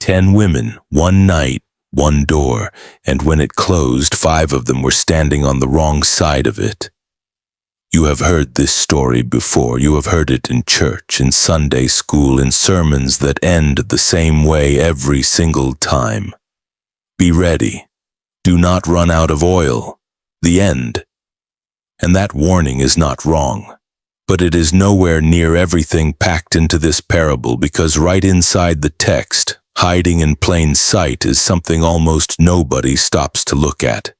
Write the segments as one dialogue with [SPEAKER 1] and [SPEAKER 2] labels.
[SPEAKER 1] 10 women, one night, one door, and when it closed, 5 of them were standing on the wrong side of it. You have heard this story before. You have heard it in church, in Sunday school, in sermons that end the same way every single time. Be ready. Do not run out of oil. The end. And that warning is not wrong. But it is nowhere near everything packed into this parable, because right inside the text, hiding in plain sight, is something almost nobody stops to look at.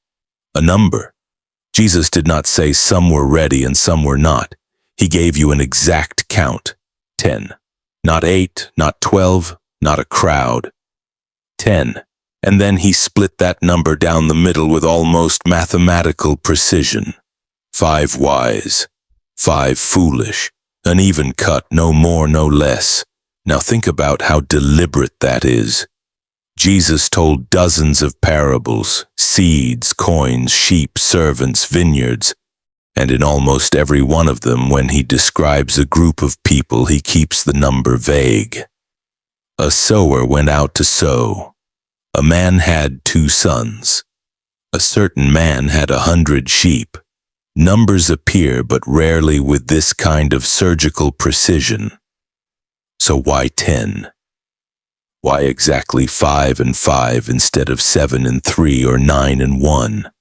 [SPEAKER 1] A number. Jesus did not say some were ready and some were not. He gave you an exact count. 10. Not 8, not 12, not a crowd. 10. And then he split that number down the middle with almost mathematical precision. 5 wise, 5 foolish, an even cut, no more, no less. Now think about how deliberate that is. Jesus told dozens of parables, seeds, coins, sheep, servants, vineyards, and in almost every one of them, when he describes a group of people, he keeps the number vague. A sower went out to sow. A man had 2 sons. A certain man had 100 sheep. Numbers appear, but rarely with this kind of surgical precision. So why 10? Why exactly 5 and 5 instead of 7 and 3 or 9 and 1?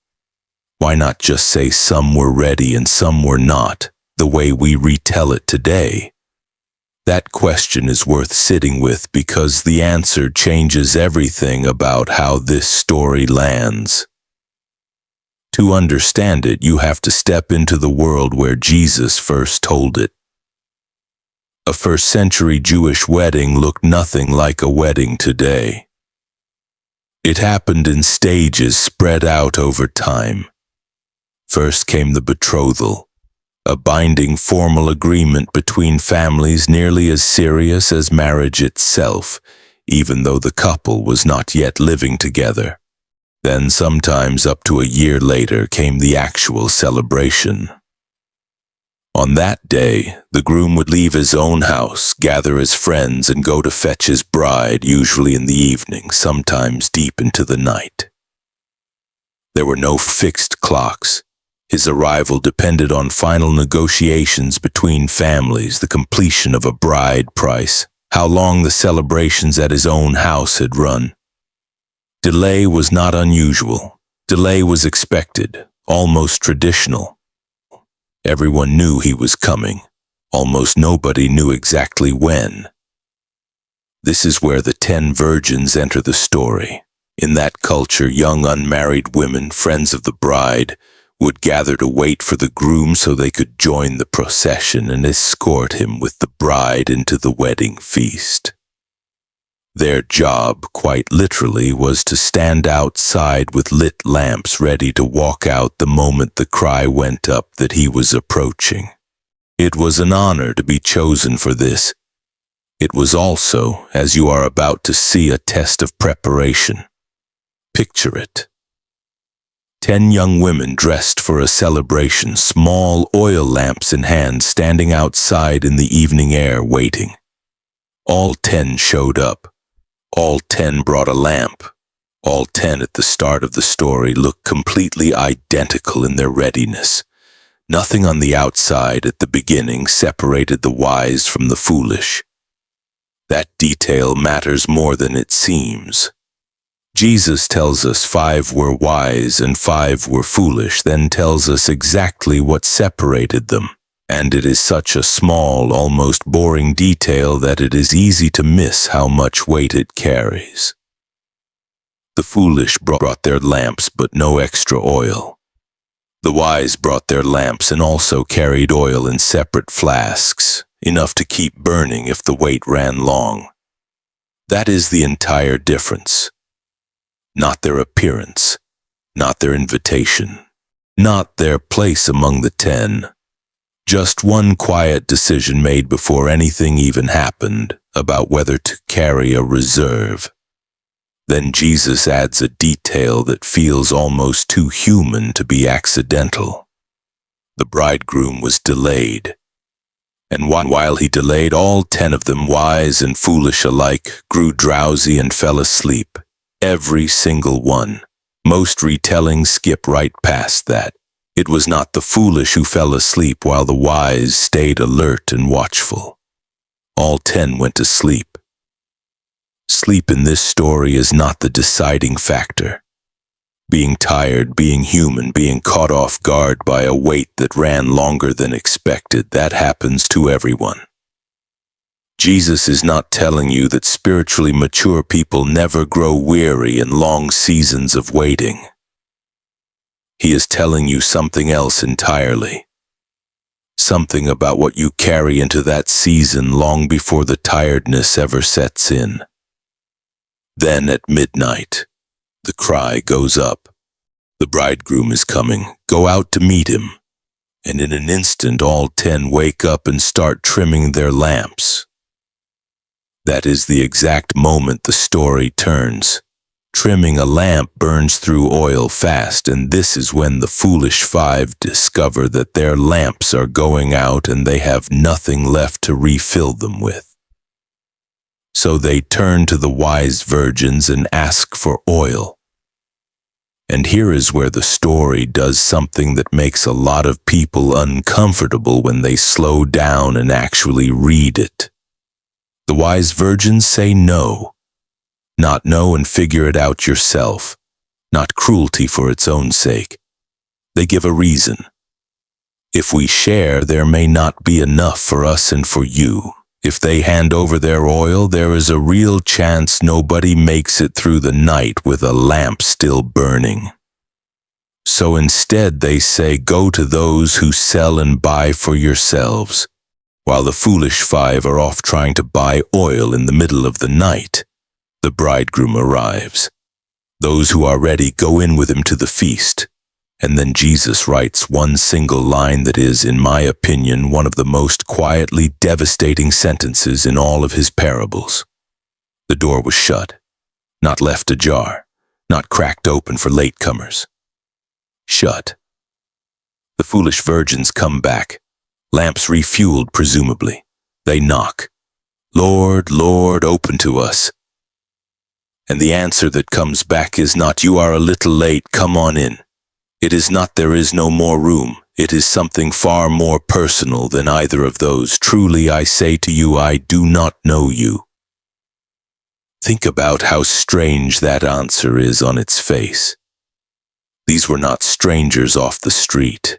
[SPEAKER 1] Why not just say some were ready and some were not, the way we retell it today? That question is worth sitting with, because the answer changes everything about how this story lands. To understand it, you have to step into the world where Jesus first told it. A first-century Jewish wedding looked nothing like a wedding today. It happened in stages spread out over time. First came the betrothal, a binding formal agreement between families nearly as serious as marriage itself, even though the couple was not yet living together. Then, sometimes up to a year later, came the actual celebration. On that day, the groom would leave his own house, gather his friends, and go to fetch his bride, usually in the evening, sometimes deep into the night. There were no fixed clocks. His arrival depended on final negotiations between families, the completion of a bride price, how long the celebrations at his own house had run. Delay was not unusual. Delay was expected, almost traditional. Everyone knew he was coming. Almost nobody knew exactly when. This is where the 10 virgins enter the story. In that culture, young unmarried women, friends of the bride, would gather to wait for the groom so they could join the procession and escort him with the bride into the wedding feast. Their job, quite literally, was to stand outside with lit lamps ready to walk out the moment the cry went up that he was approaching. It was an honor to be chosen for this. It was also, as you are about to see, a test of preparation. Picture it. 10 young women dressed for a celebration, small oil lamps in hand, standing outside in the evening air waiting. All 10 showed up. All 10 brought a lamp. All 10 at the start of the story looked completely identical in their readiness. Nothing on the outside at the beginning separated the wise from the foolish. That detail matters more than it seems. Jesus tells us 5 were wise and 5 were foolish, then tells us exactly what separated them. And it is such a small, almost boring detail that it is easy to miss how much weight it carries. The foolish brought their lamps, but no extra oil. The wise brought their lamps and also carried oil in separate flasks, enough to keep burning if the wait ran long. That is the entire difference. Not their appearance, not their invitation, not their place among the 10. Just one quiet decision made before anything even happened about whether to carry a reserve. Then Jesus adds a detail that feels almost too human to be accidental. The bridegroom was delayed. And while he delayed, all 10 of them, wise and foolish alike, grew drowsy and fell asleep. Every single one. Most retellings skip right past that. It was not the foolish who fell asleep while the wise stayed alert and watchful. All 10 went to sleep. Sleep in this story is not the deciding factor. Being tired, being human, being caught off guard by a wait that ran longer than expected, that happens to everyone. Jesus is not telling you that spiritually mature people never grow weary in long seasons of waiting. He is telling you something else entirely. Something about what you carry into that season long before the tiredness ever sets in. Then at midnight, the cry goes up. The bridegroom is coming. Go out to meet him. And in an instant, all 10 wake up and start trimming their lamps. That is the exact moment the story turns. Trimming a lamp burns through oil fast, and this is when the foolish 5 discover that their lamps are going out and they have nothing left to refill them with. So they turn to the wise virgins and ask for oil. And here is where the story does something that makes a lot of people uncomfortable when they slow down and actually read it. The wise virgins say no. Not know and figure it out yourself. Not cruelty for its own sake. They give a reason. If we share, there may not be enough for us and for you. If they hand over their oil, there is a real chance nobody makes it through the night with a lamp still burning. So instead they say, go to those who sell and buy for yourselves, while the foolish 5 are off trying to buy oil in the middle of the night. The bridegroom arrives. Those who are ready go in with him to the feast. And then Jesus writes one single line that is, in my opinion, one of the most quietly devastating sentences in all of his parables. The door was shut, not left ajar, not cracked open for latecomers. Shut. The foolish virgins come back, lamps refueled presumably. They knock. Lord, Lord, open to us. And the answer that comes back is not, you are a little late, come on in. It is not, there is no more room. It is something far more personal than either of those. Truly I say to you, I do not know you. Think about how strange that answer is on its face. These were not strangers off the street.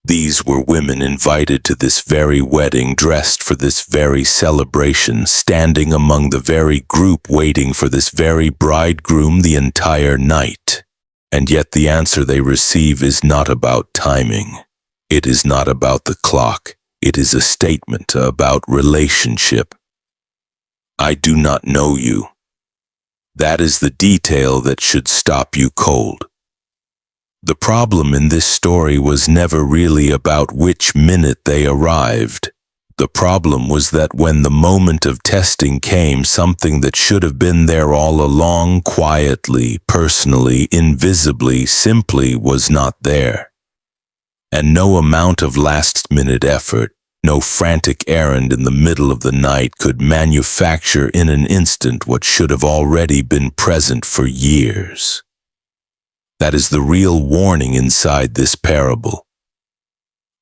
[SPEAKER 1] These were women invited to this very wedding, dressed for this very celebration, standing among the very group waiting for this very bridegroom the entire night. And yet the answer they receive is not about timing. It is not about the clock. It is a statement about relationship. I do not know you. That is the detail that should stop you cold. The problem in this story was never really about which minute they arrived. The problem was that when the moment of testing came, something that should have been there all along, quietly, personally, invisibly, simply was not there. And no amount of last-minute effort, no frantic errand in the middle of the night could manufacture in an instant what should have already been present for years. That is the real warning inside this parable.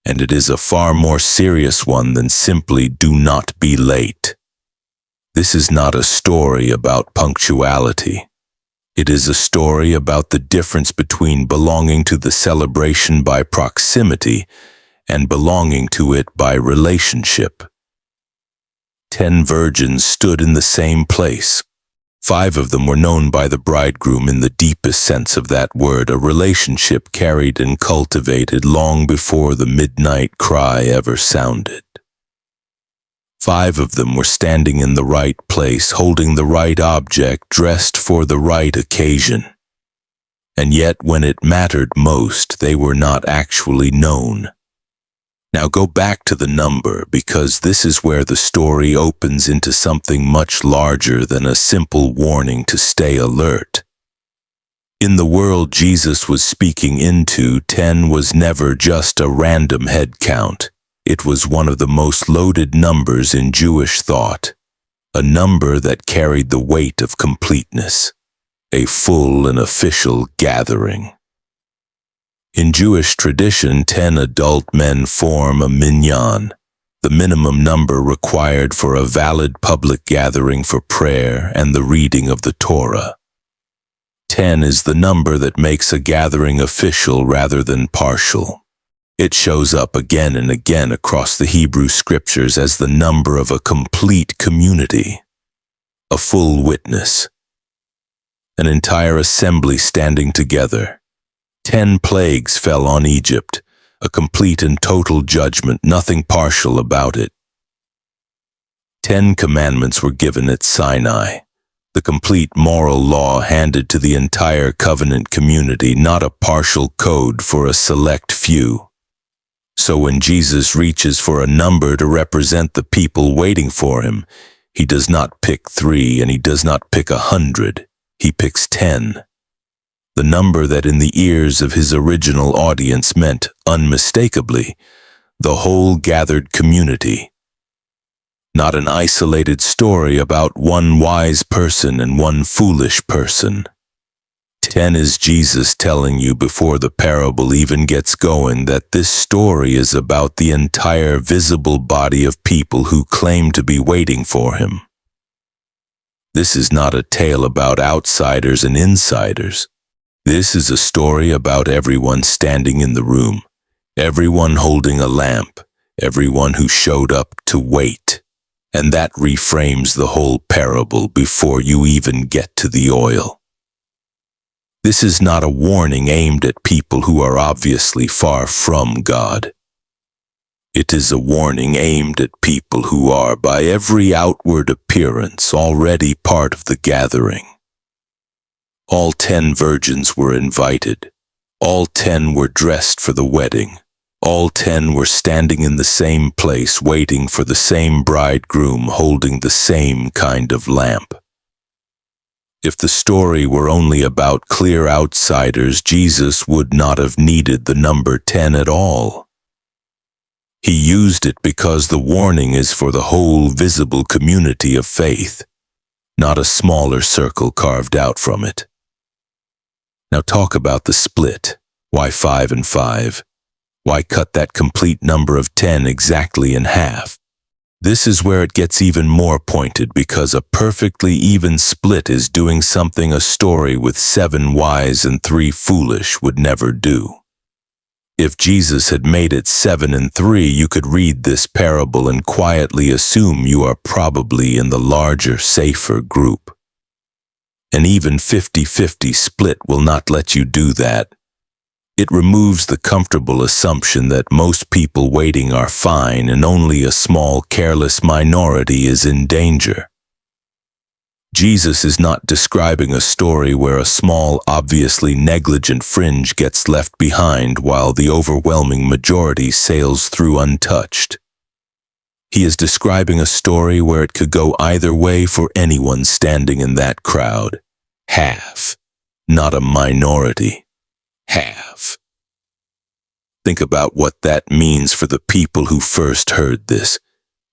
[SPEAKER 1] And it is a far more serious one than simply do not be late. This is not a story about punctuality. It is a story about the difference between belonging to the celebration by proximity and belonging to it by relationship. 10 virgins stood in the same place. 5 of them were known by the bridegroom in the deepest sense of that word, a relationship carried and cultivated long before the midnight cry ever sounded. 5 of them were standing in the right place, holding the right object, dressed for the right occasion. And yet, when it mattered most, they were not actually known. Now go back to the number, because this is where the story opens into something much larger than a simple warning to stay alert. In the world Jesus was speaking into, 10 was never just a random head count. It was one of the most loaded numbers in Jewish thought, a number that carried the weight of completeness, a full and official gathering. In Jewish tradition, 10 adult men form a minyan, the minimum number required for a valid public gathering for prayer and the reading of the Torah. 10 is the number that makes a gathering official rather than partial. It shows up again and again across the Hebrew scriptures as the number of a complete community, a full witness, an entire assembly standing together. 10 plagues fell on Egypt, a complete and total judgment, nothing partial about it. 10 commandments were given at Sinai, the complete moral law handed to the entire covenant community, not a partial code for a select few. So when Jesus reaches for a number to represent the people waiting for him, he does not pick 3 and he does not pick 100, he picks 10. The number that in the ears of his original audience meant, unmistakably, the whole gathered community. Not an isolated story about one wise person and one foolish person. 10 is Jesus telling you before the parable even gets going that this story is about the entire visible body of people who claim to be waiting for him. This is not a tale about outsiders and insiders. This is a story about everyone standing in the room, everyone holding a lamp, everyone who showed up to wait. And that reframes the whole parable before you even get to the oil. This is not a warning aimed at people who are obviously far from God. It is a warning aimed at people who are, by every outward appearance, already part of the gathering. All 10 virgins were invited. All 10 were dressed for the wedding. All 10 were standing in the same place, waiting for the same bridegroom, holding the same kind of lamp. If the story were only about clear outsiders, Jesus would not have needed the number 10 at all. He used it because the warning is for the whole visible community of faith, not a smaller circle carved out from it. Now talk about the split. Why 5 and 5? Why cut that complete number of 10 exactly in half? This is where it gets even more pointed, because a perfectly even split is doing something a story with 7 wise and 3 foolish would never do. If Jesus had made it 7 and 3, you could read this parable and quietly assume you are probably in the larger, safer group. An even 50-50 split will not let you do that. It removes the comfortable assumption that most people waiting are fine and only a small, careless minority is in danger. Jesus is not describing a story where a small, obviously negligent fringe gets left behind while the overwhelming majority sails through untouched. He is describing a story where it could go either way for anyone standing in that crowd. Half, not a minority. Half. Think about what that means for the people who first heard this.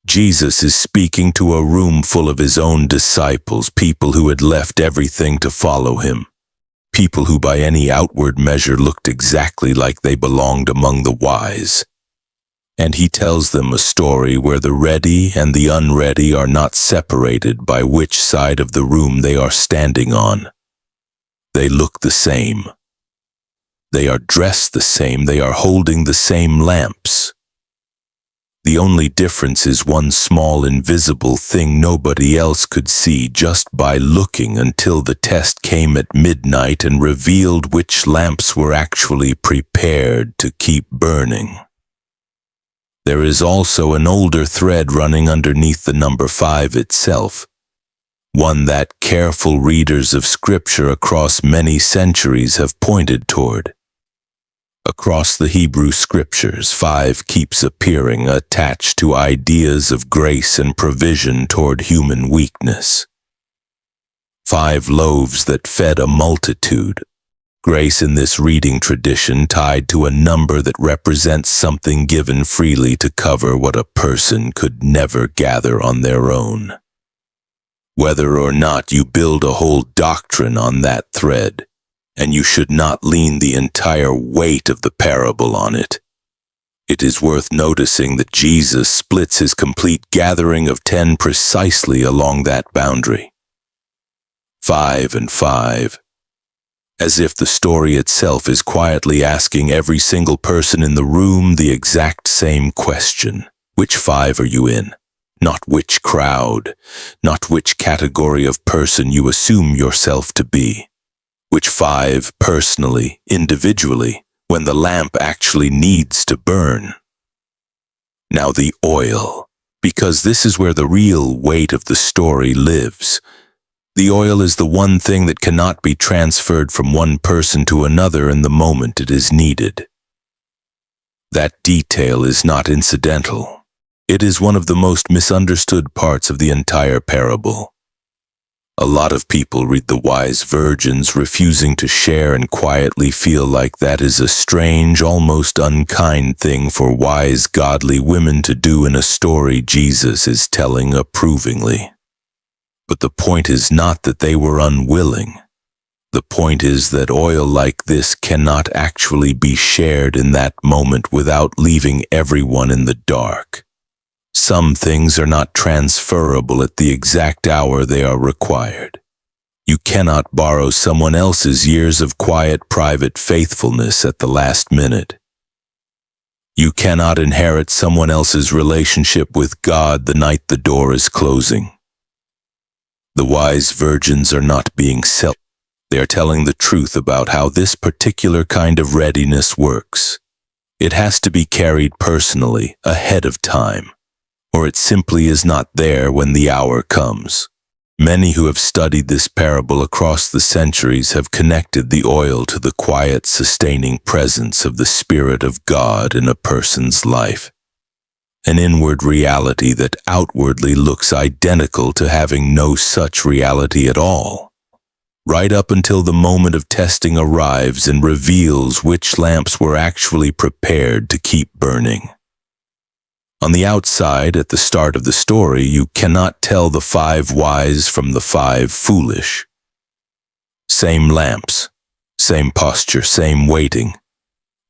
[SPEAKER 1] Jesus is speaking to a room full of his own disciples, people who had left everything to follow him, people who by any outward measure looked exactly like they belonged among the wise. And he tells them a story where the ready and the unready are not separated by which side of the room they are standing on. They look the same. They are dressed the same. They are holding the same lamps. The only difference is one small invisible thing nobody else could see just by looking, until the test came at midnight and revealed which lamps were actually prepared to keep burning. There is also an older thread running underneath the number 5 itself, one that careful readers of Scripture across many centuries have pointed toward. Across the Hebrew Scriptures, 5 keeps appearing, attached to ideas of grace and provision toward human weakness. 5 loaves that fed a multitude, Grace in this reading tradition tied to a number that represents something given freely to cover what a person could never gather on their own. Whether or not you build a whole doctrine on that thread, and you should not lean the entire weight of the parable on it, it is worth noticing that Jesus splits his complete gathering of 10 precisely along that boundary. 5 and 5. As if the story itself is quietly asking every single person in the room the exact same question. Which 5 are you in? Not which crowd, not which category of person you assume yourself to be. Which 5 personally, individually, when the lamp actually needs to burn. Now the oil, because this is where the real weight of the story lives. The oil is the one thing that cannot be transferred from one person to another in the moment it is needed. That detail is not incidental. It is one of the most misunderstood parts of the entire parable. A lot of people read the wise virgins refusing to share and quietly feel like that is a strange, almost unkind thing for wise, godly women to do in a story Jesus is telling approvingly. But the point is not that they were unwilling. The point is that oil like this cannot actually be shared in that moment without leaving everyone in the dark. Some things are not transferable at the exact hour they are required. You cannot borrow someone else's years of quiet, private faithfulness at the last minute. You cannot inherit someone else's relationship with God the night the door is closing. The wise virgins are not being selfish. They are telling the truth about how this particular kind of readiness works. It has to be carried personally, ahead of time, or it simply is not there when the hour comes. Many who have studied this parable across the centuries have connected the oil to the quiet, sustaining presence of the Spirit of God in a person's life. An inward reality that outwardly looks identical to having no such reality at all, right up until the moment of testing arrives and reveals which lamps were actually prepared to keep burning. On the outside, at the start of the story, you cannot tell the 5 wise from the 5 foolish. Same lamps, same posture, same waiting.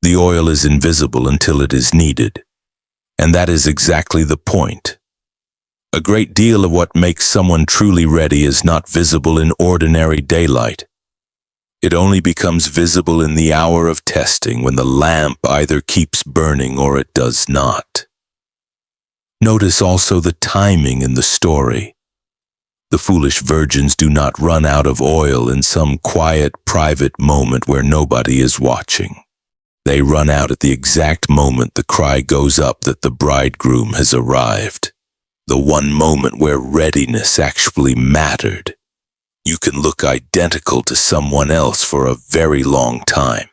[SPEAKER 1] The oil is invisible until it is needed. And that is exactly the point. A great deal of what makes someone truly ready is not visible in ordinary daylight. It only becomes visible in the hour of testing when the lamp either keeps burning or it does not. Notice also the timing in the story. The foolish virgins do not run out of oil in some quiet, private moment where nobody is watching. They run out at the exact moment the cry goes up that the bridegroom has arrived. The one moment where readiness actually mattered. You can look identical to someone else for a very long time.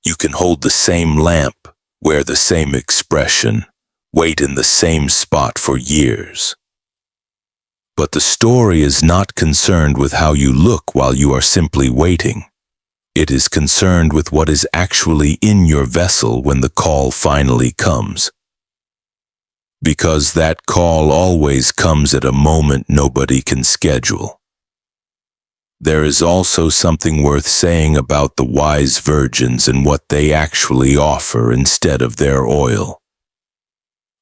[SPEAKER 1] You can hold the same lamp, wear the same expression, wait in the same spot for years. But the story is not concerned with how you look while you are simply waiting. It is concerned with what is actually in your vessel when the call finally comes. Because that call always comes at a moment nobody can schedule. There is also something worth saying about the wise virgins and what they actually offer instead of their oil.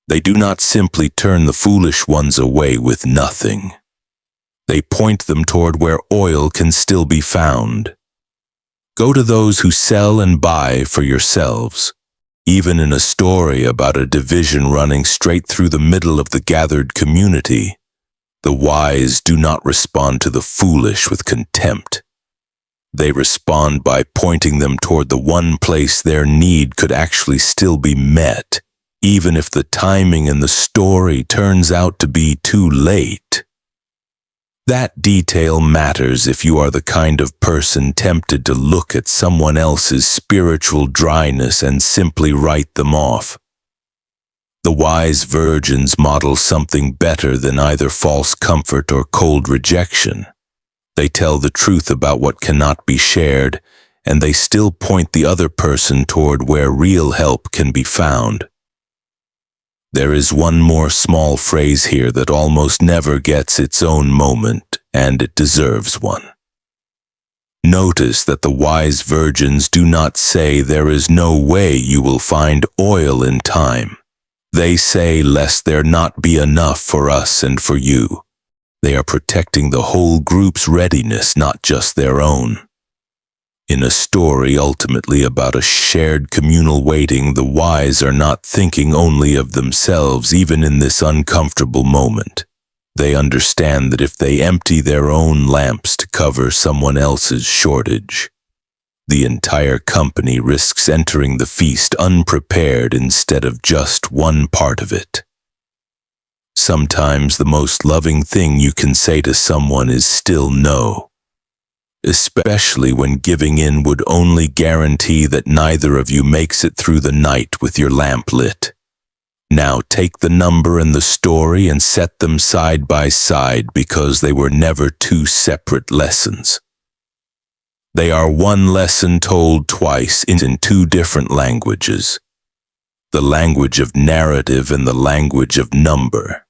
[SPEAKER 1] They do not simply turn the foolish ones away with nothing. They point them toward where oil can still be found. Go to those who sell and buy for yourselves. Even in a story about a division running straight through the middle of the gathered community, the wise do not respond to the foolish with contempt. They respond by pointing them toward the one place their need could actually still be met, even if the timing in the story turns out to be too late. That detail matters if you are the kind of person tempted to look at someone else's spiritual dryness and simply write them off. The wise virgins model something better than either false comfort or cold rejection. They tell the truth about what cannot be shared, and they still point the other person toward where real help can be found. There is one more small phrase here that almost never gets its own moment, and it deserves one. Notice that the wise virgins do not say there is no way you will find oil in time. They say, lest there not be enough for us and for you. They are protecting the whole group's readiness, not just their own. In a story ultimately about a shared communal waiting, the wise are not thinking only of themselves, even in this uncomfortable moment. They understand that if they empty their own lamps to cover someone else's shortage, the entire company risks entering the feast unprepared instead of just one part of it. Sometimes the most loving thing you can say to someone is still no, especially when giving in would only guarantee that neither of you makes it through the night with your lamp lit. Now take the number and the story and set them side by side, because they were never two separate lessons. They are one lesson told twice in two different languages, the language of narrative and the language of number.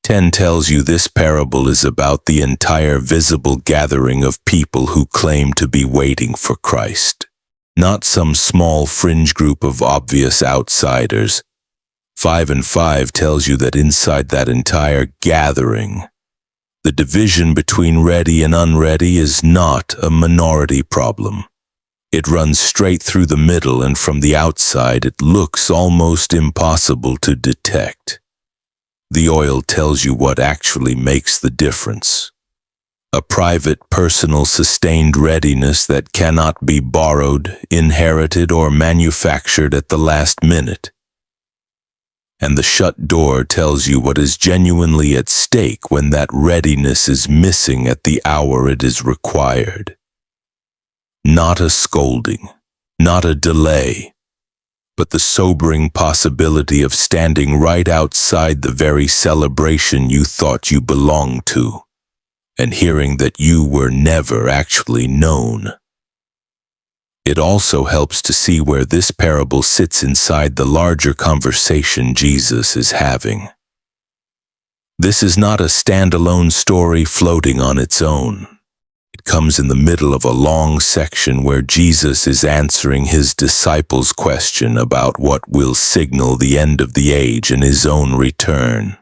[SPEAKER 1] 10 tells you this parable is about the entire visible gathering of people who claim to be waiting for Christ, not some small fringe group of obvious outsiders. 5 and 5 tells you that inside that entire gathering, the division between ready and unready is not a minority problem. It runs straight through the middle, and from the outside it looks almost impossible to detect. The oil tells you what actually makes the difference. A private, personal, sustained readiness that cannot be borrowed, inherited, or manufactured at the last minute. And the shut door tells you what is genuinely at stake when that readiness is missing at the hour it is required. Not a scolding, not a delay, but the sobering possibility of standing right outside the very celebration you thought you belonged to, and hearing that you were never actually known. It also helps to see where this parable sits inside the larger conversation Jesus is having. This is not a standalone story floating on its own. It comes in the middle of a long section where Jesus is answering his disciples' question about what will signal the end of the age and his own return.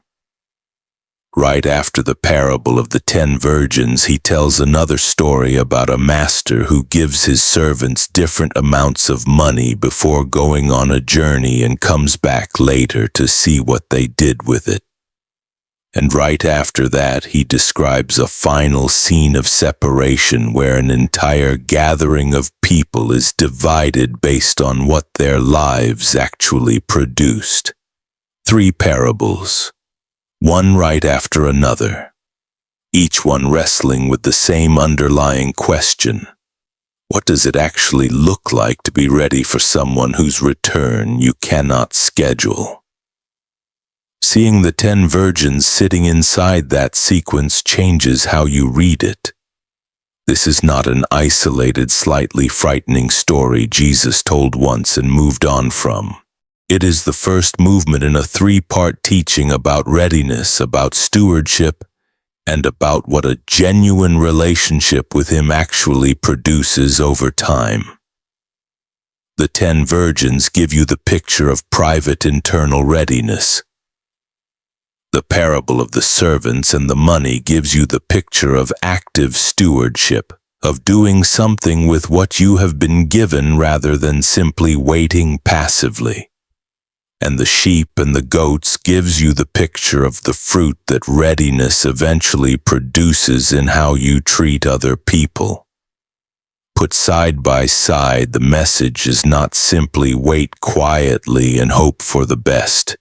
[SPEAKER 1] Right after the parable of the 10 virgins, he tells another story about a master who gives his servants different amounts of money before going on a journey and comes back later to see what they did with it. And right after that, he describes a final scene of separation where an entire gathering of people is divided based on what their lives actually produced. 3 parables, one right after another, each one wrestling with the same underlying question. What does it actually look like to be ready for someone whose return you cannot schedule? Seeing the 10 virgins sitting inside that sequence changes how you read it. This is not an isolated, slightly frightening story Jesus told once and moved on from. It is the first movement in a 3-part teaching about readiness, about stewardship, and about what a genuine relationship with him actually produces over time. The 10 virgins give you the picture of private internal readiness. The parable of the servants and the money gives you the picture of active stewardship, of doing something with what you have been given rather than simply waiting passively. And the sheep and the goats gives you the picture of the fruit that readiness eventually produces in how you treat other people. Put side by side, the message is not simply wait quietly and hope for the best.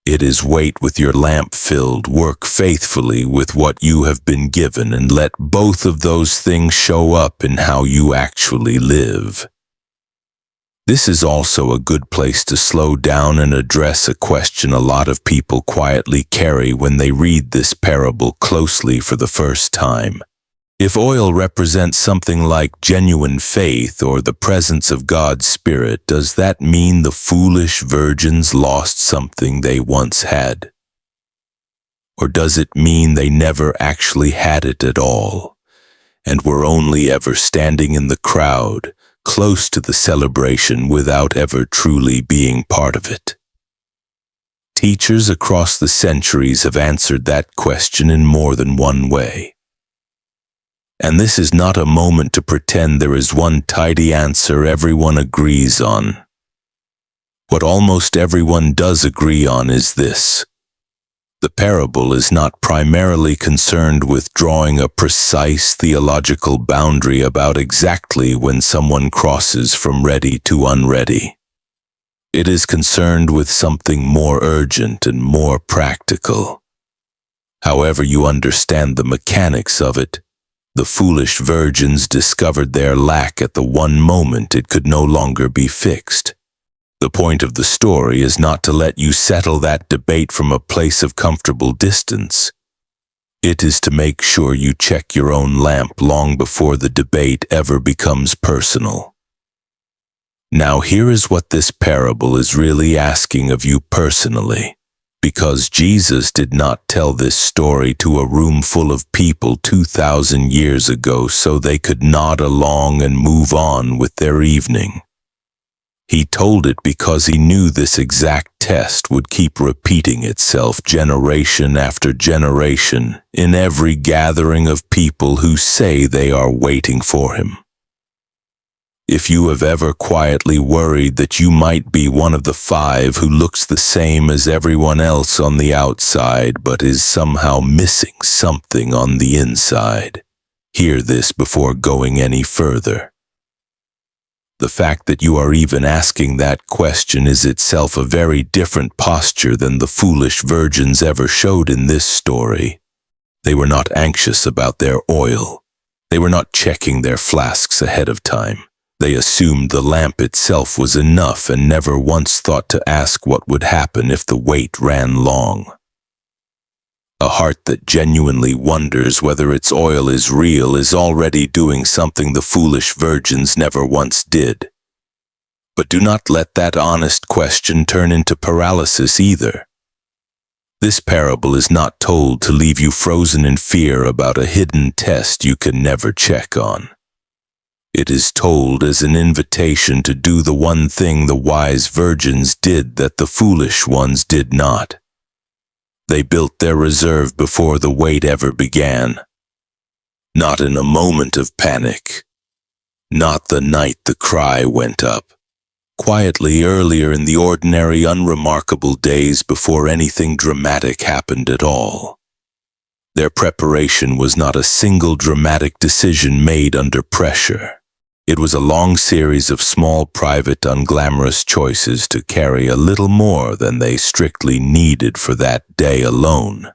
[SPEAKER 1] It is wait with your lamp filled, work faithfully with what you have been given, and let both of those things show up in how you actually live. This is also a good place to slow down and address a question a lot of people quietly carry when they read this parable closely for the first time. If oil represents something like genuine faith or the presence of God's Spirit, does that mean the foolish virgins lost something they once had? Or does it mean they never actually had it at all, and were only ever standing in the crowd, close to the celebration without ever truly being part of it? Teachers across the centuries have answered that question in more than one way. And this is not a moment to pretend there is one tidy answer everyone agrees on. What almost everyone does agree on is this: the parable is not primarily concerned with drawing a precise theological boundary about exactly when someone crosses from ready to unready. It is concerned with something more urgent and more practical. However you understand the mechanics of it, the foolish virgins discovered their lack at the one moment it could no longer be fixed. The point of the story is not to let you settle that debate from a place of comfortable distance. It is to make sure you check your own lamp long before the debate ever becomes personal. Now here is what this parable is really asking of you personally. Because Jesus did not tell this story to a room full of people 2,000 years ago so they could nod along and move on with their evening. He told it because he knew this exact test would keep repeating itself generation after generation in every gathering of people who say they are waiting for him. If you have ever quietly worried that you might be one of the 5 who looks the same as everyone else on the outside but is somehow missing something on the inside, hear this before going any further. The fact that you are even asking that question is itself a very different posture than the foolish virgins ever showed in this story. They were not anxious about their oil. They were not checking their flasks ahead of time. They assumed the lamp itself was enough and never once thought to ask what would happen if the wait ran long. A heart that genuinely wonders whether its oil is real is already doing something the foolish virgins never once did. But do not let that honest question turn into paralysis either. This parable is not told to leave you frozen in fear about a hidden test you can never check on. It is told as an invitation to do the one thing the wise virgins did that the foolish ones did not. They built their reserve before the wait ever began. Not in a moment of panic. Not the night the cry went up. Quietly earlier in the ordinary, unremarkable days before anything dramatic happened at all. Their preparation was not a single dramatic decision made under pressure. It was a long series of small, private, unglamorous choices to carry a little more than they strictly needed for that day alone,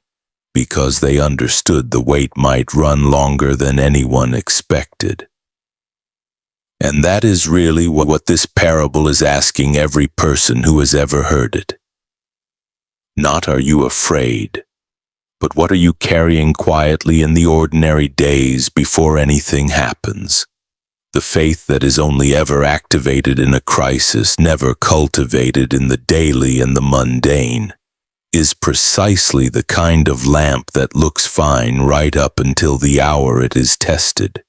[SPEAKER 1] because they understood the wait might run longer than anyone expected. And that is really what this parable is asking every person who has ever heard it. Not are you afraid, but what are you carrying quietly in the ordinary days before anything happens? The faith that is only ever activated in a crisis, never cultivated in the daily and the mundane, is precisely the kind of lamp that looks fine right up until the hour it is tested.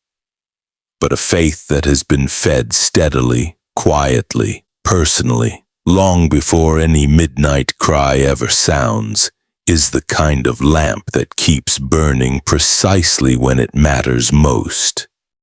[SPEAKER 1] But a faith that has been fed steadily, quietly, personally, long before any midnight cry ever sounds, is the kind of lamp that keeps burning precisely when it matters most.